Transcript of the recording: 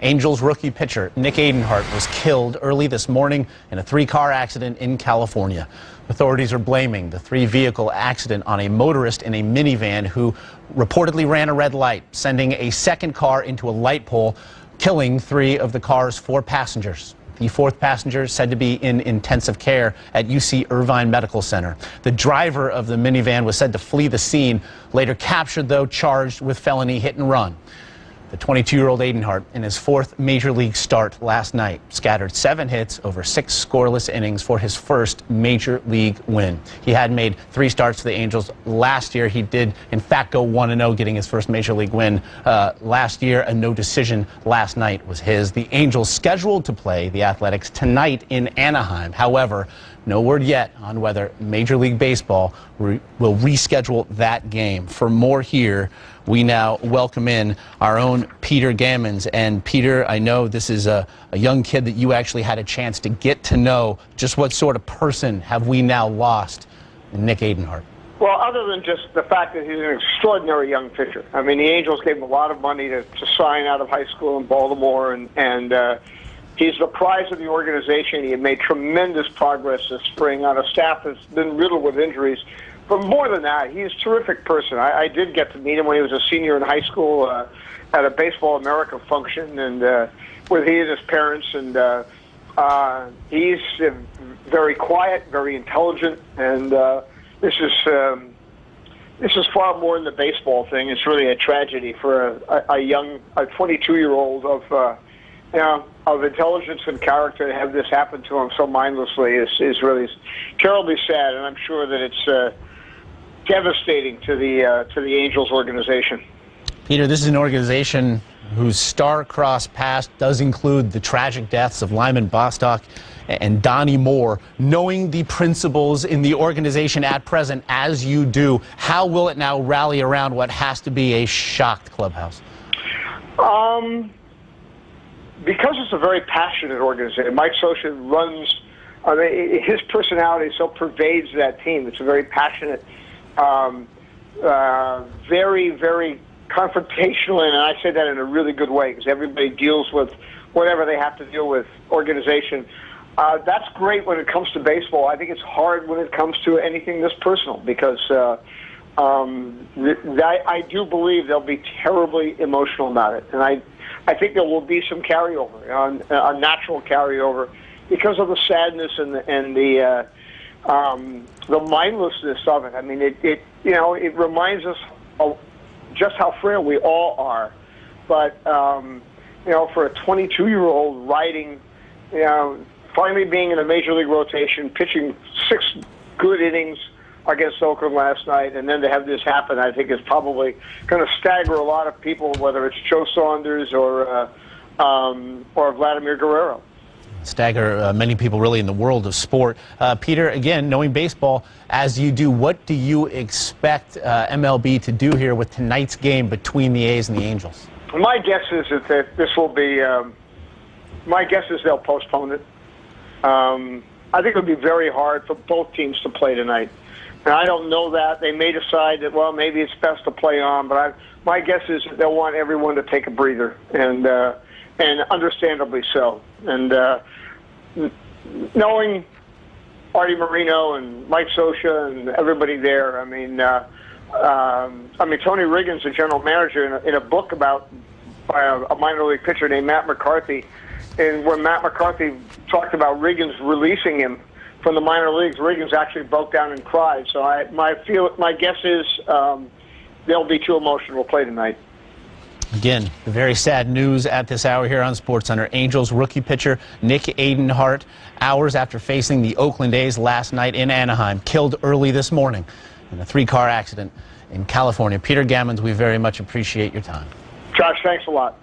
Angels rookie pitcher Nick Adenhart was killed early this morning in a three-car accident in California. Authorities are blaming the three-vehicle accident on a motorist in a minivan who reportedly ran a red light, sending a second car into a light pole, killing three of the car's four passengers. The fourth passenger is said to be in intensive care at UC Irvine Medical Center. The driver of the minivan was said to flee the scene, later captured, though, charged with felony hit and run. The 22-year-old Adenhart, in his fourth major league start last night, scattered 7 hits over 6 scoreless innings for his first major league win. He had made 3 starts for the Angels last year. He did, in fact, go 1-0, getting his first major league win last year. A no decision last night was his. The Angels scheduled to play the Athletics tonight in Anaheim. However, no word yet on whether Major League Baseball will reschedule that game. For more here, we now welcome in our own Peter Gammons. And Peter, I know this is a young kid that you actually had a chance to get to know. Just what sort of person have we now lost in Nick Adenhart? Well, other than just the fact that he's an extraordinary young pitcher. I mean, the Angels gave him a lot of money to sign out of high school in Baltimore, and he's the prize of the organization. He had made tremendous progress this spring on a staff that's been riddled with injuries. But more than that, he's a terrific person. I did get to meet him when he was a senior in high school at a Baseball America function, and with he and his parents. And he's very quiet, very intelligent, and this is far more than the baseball thing. It's really a tragedy for a 22-year-old of intelligence and character to have this happen to him so mindlessly is really terribly sad, and I'm sure that it's devastating to the Angels organization. Peter, this is an organization whose star-crossed past does include the tragic deaths of Lyman Bostock and Donnie Moore. Knowing the principles in the organization at present, as you do, how will it now rally around what has to be a shocked clubhouse? Because it's a very passionate organization. Mike Scioscia runs, his personality so pervades that team. It's a very passionate, very, very confrontational, and I say that in a really good way, because everybody deals with whatever they have to deal with organization. That's great when it comes to baseball. I think it's hard when it comes to anything this personal, because I do believe they'll be terribly emotional about it, and I think there will be some carryover, a natural carryover, because of the sadness and the mindlessness of it. I mean, it reminds us of just how frail we all are. But for a 22-year-old riding, finally being in a major league rotation, pitching 6 good innings against Oakland last night, and then to have this happen, I think is probably going to stagger a lot of people, whether it's Joe Saunders or Vladimir Guerrero. Stagger many people really in the world of sport. Peter, again, knowing baseball as you do, what do you expect MLB to do here with tonight's game between the A's and the Angels? My guess is that this will be, my guess is they'll postpone it. I think it'll be very hard for both teams to play tonight. And I don't know that. They may decide that, well, maybe it's best to play on, but my guess is that they'll want everyone to take a breather, and understandably so. And knowing Artie Moreno and Mike Scioscia and everybody there, I mean, Tony Riggins, the general manager, in a book about by a minor league pitcher named Matt McCarthy, and when Matt McCarthy talked about Riggins releasing him from the minor leagues, Riggins actually broke down and cried. So my guess is they'll be too emotional to play tonight. Again, the very sad news at this hour here on SportsCenter. Angels rookie pitcher Nick Adenhart, hours after facing the Oakland A's last night in Anaheim, killed early this morning in a 3-car accident in California. Peter Gammons, we very much appreciate your time. Josh, thanks a lot.